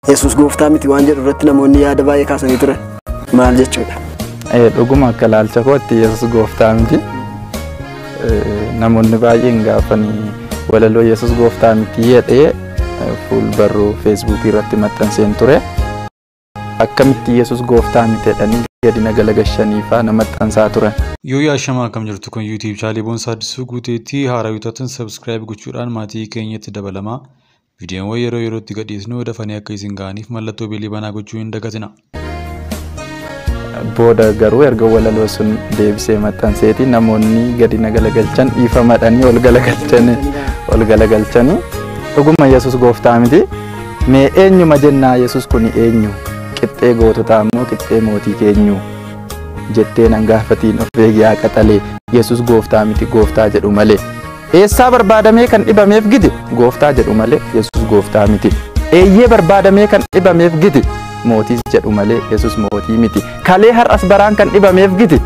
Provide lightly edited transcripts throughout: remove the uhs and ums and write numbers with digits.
Yesus gooftaa miti waan jedhu irratti namoonni yaada baay'ee kaasanii turan. Maal jechuudha? Dhuguma akka ilaalcha kootti Yesus gooftaa miti. Namoonni baay'een gaafanii walaloo Yesus gooftaa miti jedhee fuulbarruu Facebook irratti maxxanseen ture. Akkamitti Yesus gooftaa miti jedhanii gadi nagalagashanii faana maxxansaa turan. Yoo yaashamaa akkam jirtu kun YouTube channel Boonsaa Addisuu Guuteetti haarawwitootni subscribe gochuudhaan maatii keenyatti dabalamaa. Viidiyoon yerootti gadhiisnu dafanii akka isin ga'aniif mallattoo beelii banaa gochuu hin dagatina. Booda garuu erga walaloo sun deebisee maxxanseeti namoonni gadi nagalagalchan dhiifamadhanii ol galagalchanii dhuguma Yesus gooftaa miti. Mee eenyuma jennaa Yesus kun eenyu? Qixxee goototaa immoo qixxee mootii keenyu jettee nan gaafatiin of eegiyaa qaxalee Yesus gooftaa miti gooftaa jedhu malee. Eessaa barbaadamee kan dhibameef gidi gooftaa jedhu malee Yesus gooftaa miti. Eeyyee barbaadamee kan dhibameef gidi mootiis jedhu malee Yesus mootii miti. Kalee har'as baraan kan dhibameef gidi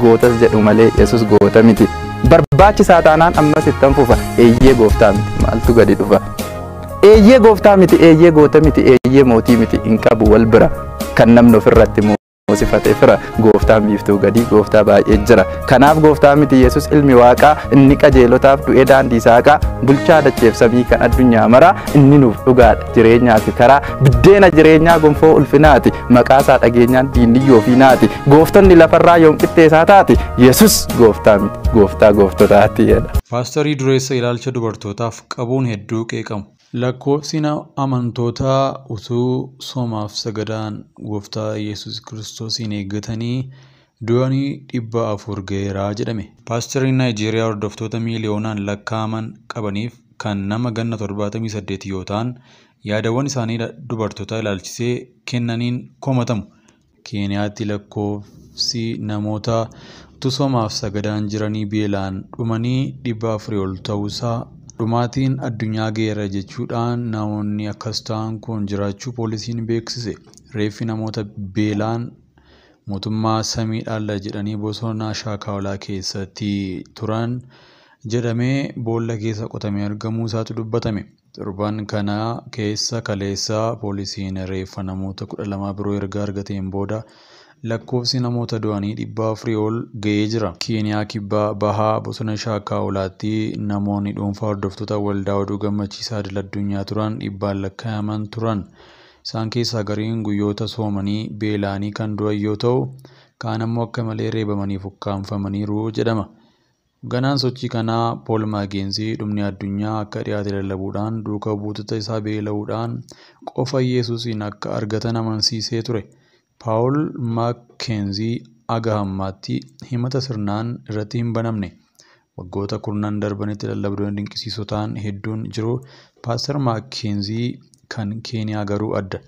gootas jedhu malee Yesus goota miti. Barbaachisaa taanaan ammas ittan fufa eeyyee gooftaa miti maaltu gadi dhufa. Eeyyee gooftaa miti eeyyee goota miti eeyyee mootii miti hin qabu wal bira kan namni ofirratti moosifate fira gooftaan biiftuu gadi gooftaa baay'ee jira. Kanaaf gooftaa miti Yesus ilmi waaqaa inni qajeelotaaf du'ee daandii saaqaa bulchaa dacheef samii kan addunyaa maraa inni nuuf dhugaadha jireenyaati karaa biddeena jireenyaa gonfoo ulfinaati maqaasaa dhageenyaan diinniyyoo fi naati gooftonni lafarraa yoom qixxeessaa taati Yesus gooftaa miti gooftaa gooftotaati jedha. Paasterii dureessa ilaalcha dubartootaaf qabuun hedduu qeeqamu. Lakkoofsi amantootaa utuu soomaaf sagadaan gooftaa Yesus Kiristoosiin eeggatanii du'anii 400 ga'eeraa jedhame. Paasteriin Naayijeeriyaa hordoftoota miiliyoonaan lakkaa'aman qabaniif kan nama ganna 78 yoo ta'an yaadawwan isaanii dubartoota ilaalchisee kennaniin komatamu. Keeniyaatti lakkoofsi namoota utuu soomaaf sagadaan jiranii beelaan dhumanii 400 ol ta'uusaa dhumaatiin addunyaa geera jechuudhaan namoonni akkas ta'an kun jiraachuu poolisiin beeksise. Reeffi namoota beelaan mootummaa samii dhaalla jedhanii bosona shaakaolaa keessatti turan jedhamee boolla keessa qotamee argamuu isaatu dubbatame. Torban kana keessa kaleessa poolisiin reeffa namoota 12 biroo erga argateen booda lakkoofsi namoota du'anii 400 ol ga'ee jira. Keeniyaa kibbaa bahaa bosona shaakaolaatti namoonni dhuunfaa hordoftoota waldaa oduu gammachiisaa idil addunyaa turan 100 lakkaa'aman turan. Isaan keessaa gariin guyyoota soomanii beelaanii kan du'an yoo ta'u kaan ammoo akka malee reebamanii ukkaanfamaniiru jedhama. Ganaan sochii kanaa Pool Maageenzi dhumni addunyaa akka dhiyaate lallabuudhaan duuka buutota isaa beela'uudhaan qofa Yesuusiin akka argatan amansiisee ture. Paul Mackenzie aga hammaatti himata sirnaan irratti hin banamne. Waggoota kurnan darbanitti lallabdoonni dinqisiisoo ta'an hedduun jiru. Paaster Mackenzie kan Keeniyaa garuu adda.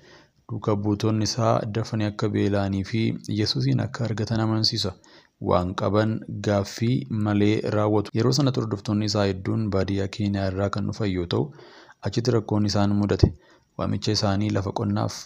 Duuka buutonni isaa dafanii akka beela'anii fi Yesuusiin akka argatan amansiisa. Waan qaban gaaffii malee raawwatu. Yeroo sana hordoftoonni isaa hedduun baadiyyaa Keeniyaa irraa kan dhufan yoo ta'u achitti rakkoon isaan mudate. Waamicha isaanii lafa qonnaaf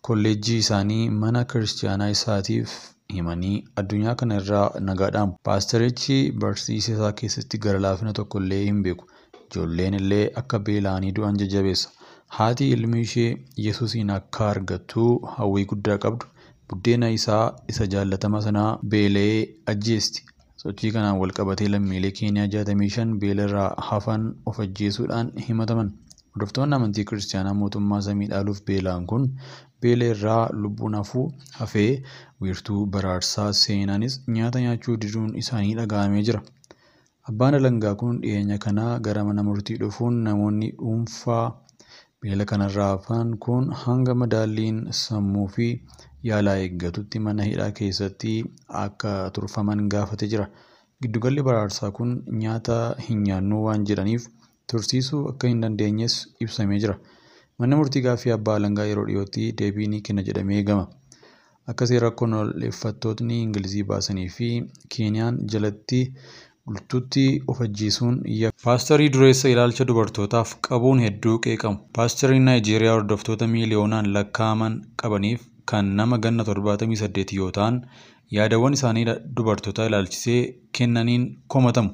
kolleejjii isaanii mana kiristaanaa isaatiif himanii addunyaa kana irraa nagaadhaan. Paasterichi barsiisa isaa keessatti gara laafina tokko illee hin beeku. Ijoolleen illee akka beela'anii du'an jajjabeessa. Haati ilmi ishee Yesuusiin akka argattu hawwii guddaa qabdu. Buddeena isaa isa jaallatama sanaa beela'ee ajjeesti. Sochii kanaan wal qabatee lammiilee Keeniyaa 65 beelarraa hafan of ajjeesuudhaan himataman. Hordoftoonni amantii kiristaanaa mootummaa samii dhaaluuf beela'an kun beela irraa lubbuun hafee wiirtuu baraarsaa seenanis nyaata nyaachuu diduun isaanii dhaga'amee jira. Abbaan alangaa kun dhiyeenya kanaa gara mana murtii dhufuun namoonni dhuunfaa beela kanarraa hafan kun hanga madaalliin sammuu fi yaalaa eeggatutti mana hidhaa keessatti akka turfaman gaafatee jira. Giddugalli baraarsaa kun nyaata hin nyaannu waan jedhaniif tursiisuu akka hin dandeenyes ibsamee jira. Manni murtii gaaffii abbaa alangaa yeroo dhiyootti deebii ni kenna jedhamee eegama. Akka seera konooleffattootni Ingilizii baasanii fi Keeniyaan jalatti bultuutti of ajjeesuun Paasterii dureessa ilaalcha dubartootaaf qabuun hedduu qeeqamu. Paasteriin Naayijeeriyaa hordoftoota miiliyoonaan lakkaa'aman qabaniif kan nama ganna 78 yoo ta'an yaadawwan isaanii dubartoota ilaalchisee kennaniin komatamu.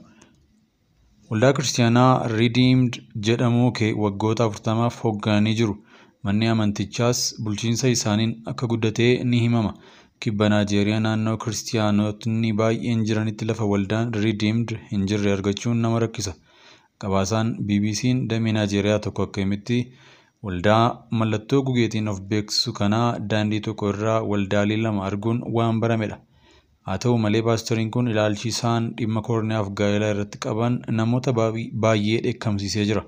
Waldaa Kiristaanaa Redeemed jedhamu waggoota 40 hooggananii jiru. Manni amantichaas bulchiinsa isaaniin akka guddate ni himama. Kibba Naajeeriyaa naannoo kiristaanotni baay'een jiranitti lafa waldaan Redeemed hin jirre argachuun nama rakkisa. Gabaasaan BBC'n damee Naajeeriyaa tokko akka himitti waldaa mallattoo gugeetiin of beeksisu kanaa daandii tokko irraa waldaalee 2 arguun waan baramedha. Haa ta'u malee paastoriin kun ilaalchi isaan dhimma koorniyaaf gaa'elaa irratti qaban namoota baay'ee dheekkamsiisee jira.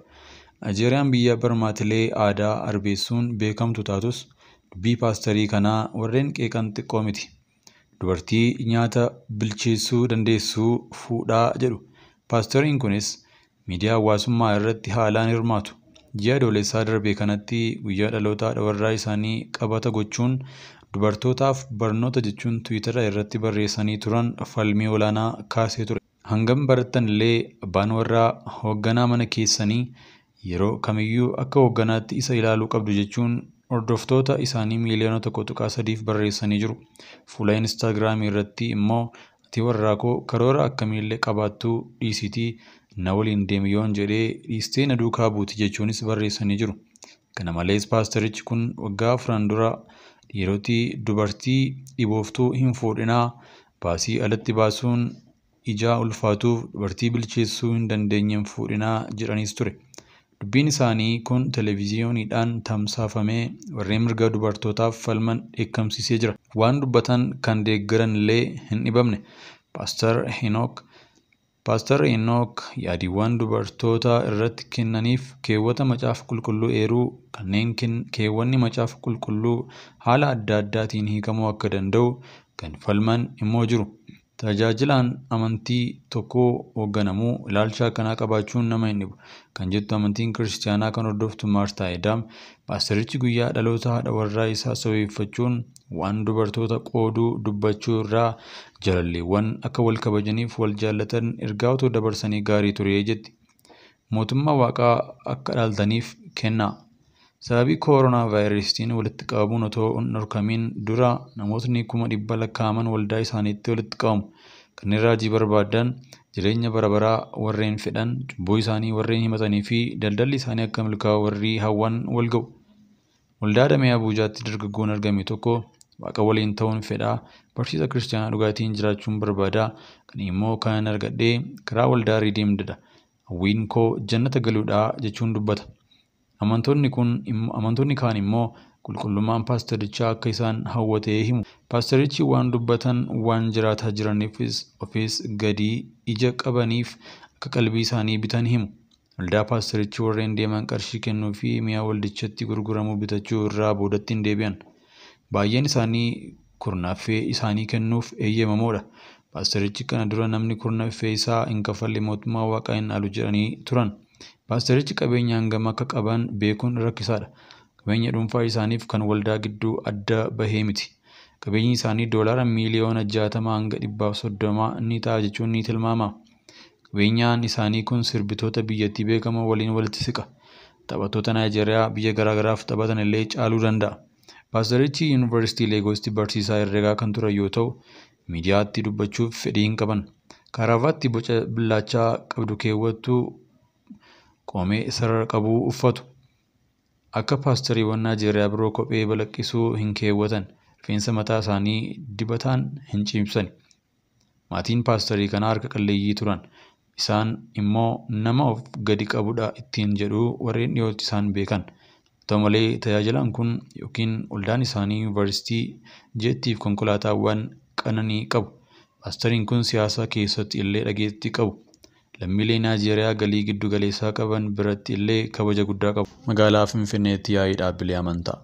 Naajeeriyaan biyya barmaatilee aadaa arbeessuun beekamtu taatus dubbii paastorii kanaa warreen qeeqan xiqqoo miti. Dubartii nyaata bilcheessuu dandeessuu fuudhaa jedhu. Paastoriin kunis miidiyaa hawaasummaa irratti haalaan hirmaatu. Ji'a adoolessaa darbe kanatti guyyaa dhaloota haadha warraa isaanii qabata gochuun dubartootaaf barnoota jechuun Tiwiitara irratti barreessanii turan falmii olaanaa kaasee ture. Hangam barattan illee abbaan warraa hoogganaa mana keessanii yeroo kamiyyuu akka hoogganaatti isa ilaaluu qabdu jechuun hordoftoota isaanii miiliyoona 1.3 barreessanii jiru. Fuula Instaagiraamii irratti immoo ati warraa koo karoora akkamiillee qabaattuu dhiisitii na waliin deemi yoon jedhee dhiistee na duukaa buuti jechuunis barreessanii jiru. Kana malees paastorichi kun waggaa 4 dura dhiirotii dubartii dhibooftuu hin fuudhinaa baasii alatti baasuun ijaa ulfaatuuf dubartii bilcheessuu hin dandeenyeen fuudhinaa jedhaniis ture. Dubbiin isaanii kun televiziyooniidhaan tamsaafamee warreen mirga dubartootaaf falman dheekkamsiisee jira. Waan dubbatan kan deeggaran illee hin dhibamne. Paaster Enook yaadiiwwan dubartoota irratti kennaniif keewwata macaafa qulqulluu eeruu kanneen keewwanni macaafa qulqulluu haala adda addaatiin hiikamuu akka danda'u kan falman immoo jiru. Tajaajilaan amantii tokkoo hoogganamuu ilaalcha akkanaa qabaachuun nama hin dhibu kan jettu amantiin kiristaanaa kan hordoftu Maartaa Edaam paastorichi guyyaa dhaloota haadha warraa isaa sababeeffachuun waan dubartoota qooduu dubbachuu irraa jaalalleewwan akka wal kabajaniif wal jaallatan ergaa otoo dabarsanii gaarii ture jetti. Mootummaa waaqaa akka dhaaltaniif kennaa. Sababii kooroonaa vaayirasiitiin walitti qabamuun otoo hin dhorkamiin dura namootni 100,000 lakkaa'aman waldaa isaaniitti walitti qabamu. Kanneen raajii barbaadan jireenya barabaraa warreen fedhan cubbuu isaanii warreen himatanii fi daldalli isaanii akka milkaa'u warri hawwan wal ga'u. Waldaa damee Abuujaatti dargaggoon argame tokko waaqa waliin ta'uun fedhaa barsiisa kiristaanaa dhugaatiin jiraachuun barbaadaa kan immoo kan argadhee karaa waldaa Redeemedidha. Hawwiin koo jannata galuudhaa jechuun dubbata. Amantoonni kaan immoo qulqullummaan paastorichaa akka isaan hawwatee himu. Paastorichi waan dubbatan waan jiraataa jiraniifis ofiis gadii ija qabaniif akka qalbii isaanii bitan himu. Waldaa paastorichi warreen deeman qarshii kennuu fi mi'a waldichatti gurguramuu bitachuu irraa boodatti hin deebi'an. Baay'een isaanii kurnaffee isaanii kennuuf eeyyamamoodha. Paastorichi kana dura namni kurnaffee isaa hin kafalle mootummaa waaqaa hin dhaalu jedhanii turan. Paastorichi qabeenya hangam akka qaban beekuun rakkisaadha. Qabeenya dhuunfaa isaaniif kan waldaa gidduu adda bahee miti. Qabeenyi isaanii doolaara miiliyoona 60 hanga 130 ni ta'a jechuun ni tilmaama. Qabeenyaan isaanii kun sirbitoota biyyattii beekamoo waliin walitti siqa. Taphattoota Naayijeeriyaa biyya garaagaraaf taphatan illee caaluu danda'a. Paastorichi Yuunivarsiitii Leegoositti barsiisaa herreegaa kan turan yoo ta'u, miidiyaatti dubbachuuf fedhii hin qaban. Kaaraavaatti boca billaachaa qabdu keewwattu qoomee sarara qabu uffatu. Akka paastoriiwwan Naayijeeriyaa biroo kophee balaqqisuu hin keewwatan. Rifeensa mataa isaanii dibataan hin ciibsani. Maatiin paastorii kanaa harka qalleeyyii turan. Isaan immoo nama of gadi qabudha ittiin jedhu warreen dhiyootti isaan beekan. Ta'u malee tajaajilaan kun yookiin waldaan isaanii yuunivarsiitii jettiif konkolaataawwan qananii qabu. Paastoriin kun siyaasa keessatti illee dhageettii qabu. Lammiilee Naayijeeriyaa galii giddu galeessaa qaban biratti illee kabaja guddaa qabu. Magaalaa Finfinneetti yaa'ii dhaabbilee amantaa.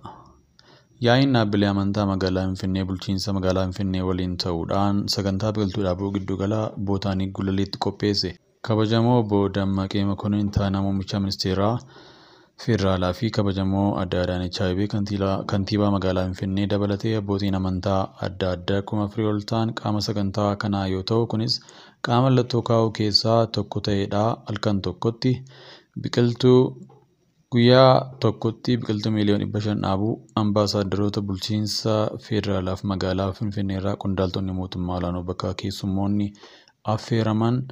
Yaa'iin dhaabbilee amantaa magaalaa Finfinnee bulchiinsa magaalaa Finfinnee waliin ta'uudhaan sagantaa biqiltuu dhaabuu giddugala Bootaanii Gulaliitti qopheesse. Kabajamoo obbo Dammaqee Mokonnin Taanaa Muummicha Ministeeraa Federaalaa fi kabajamoo adda Adaanech Abeebee kantiibaa magaalaa Finfinnee dabalatee abbootiin amantaa adda addaa 4,000 ol ta'an qaama sagantaa kanaa yoo ta'u kunis qaama mallattoo kaa'uu keessaa tokko ta'edha. Halkan tokkotti biqiltuu guyyaa tokkotti biqiltuu miiliyoona 500 dhaabuu ambaasaadarota bulchiinsa federaalaaf magaalaa Finfinnee irraa qondaaltonni mootummaa olaanoo bakka keessummoonni affeeraman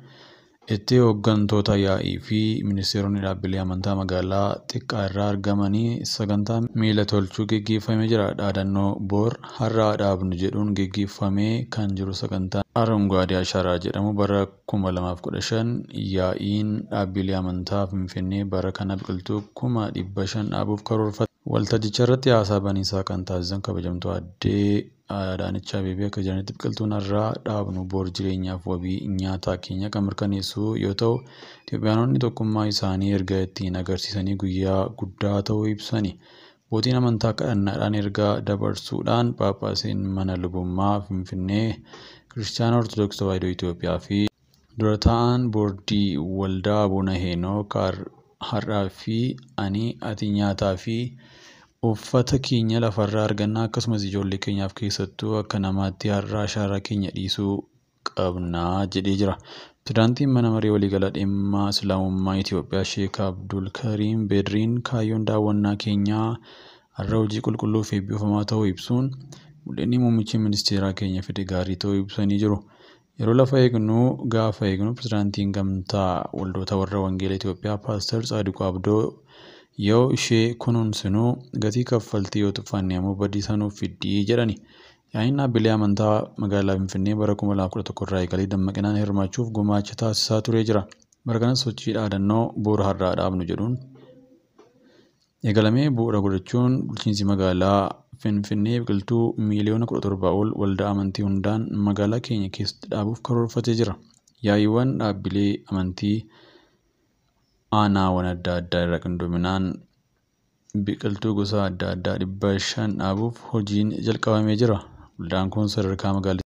itti hooggantoota yaa'ii fi ministeeronni dhaabbilee amantaa magaalaa xiqqaa irraa argamanii sagantaa miila tolchuu geggeeffamee jira. Dhaadannoo boor har'aa dhaabnu jedhuun geggeeffamee kan jiru sagantaa Arungaadee Asharaa jedhamu bara 2015 yaa'iin dhaabbilee amantaa Finfinnee bara kana biqiltuu 500 dhaabuuf karoorfate. Waltajjicha irratti haasaa baniisaa kan taasisan kabajamtuu addee Adaanech Abeebee akka jiranitti biqiltuun har'aa dhaabnu boor jireenyaaf wabii nyaataa keenya kan mirkaneessu yoo ta'u, Itoophiyaanonni tokkummaa isaanii erga ittiin agarsiisanii guyyaa guddaa ta'uu ibsani. Abbootiin amantaa kadhannaadhaan erga dabarsuudhaan Phaaphaasiin mana lubummaa Finfinnee Kiristaanaa Ortodoksii Tawaahidoo Itoophiyaa fi dura taa'aan boordii waldaa Abuna Henook har'aa fi ani ati nyaataa fi uffata keenya lafarraa argannaa akkasumas ijoollee keenyaaf keessattuu akka namaatti har'aa ashaaraa keenya dhiisuu qabnaa jedhee jira. Pirezidaantiin mana maree waliigalaa dhimma Islaamummaa Itoophiyaa Sheek Abdul Kariim Bedriin kaayyoon daawwannaa keenyaa har'a hojii qulqulluu fi eebbifamaa ta'uu ibsuun mul'inni muummichi ministeeraa keenya fedhe gaarii ta'uu ibsanii jiru. Yeroo lafa gaafa eegnu pirezidaantiin gamtaa waldoota warra wangeela Itoophiyaa Paaster Tsaadiquu Abdoo yoo ishee kunuunsinuu gatii kaffaltii yoo tuffanne ammoo badii sanuuf fiddii jedhani. Yaa'iin dhaabbilee amantaa magaalaa Finfinnee bara 2011 irraa eegalee dammaqinaan hirmaachuuf gumaacha taasisaa turee jira. Bara kanas sochii dhaadannoo boor har'aa dhaabnu jedhuun eegalamee bu'uura godhachuun bulchiinsi magaalaa Finfinnee biqiltuu miliyoona 17 ol waldaa amantii hundaan magaalaa keenya keessatti dhaabuuf karoorfatee jira. Yaa'iiwwan dhaabbilee amantii aanaawwan adda addaa irra qindoominaan biqiltuu gosa adda addaa 500 dhaabuuf hojiin jalqabamee jira. Waldaan kun sadarkaa magaalaa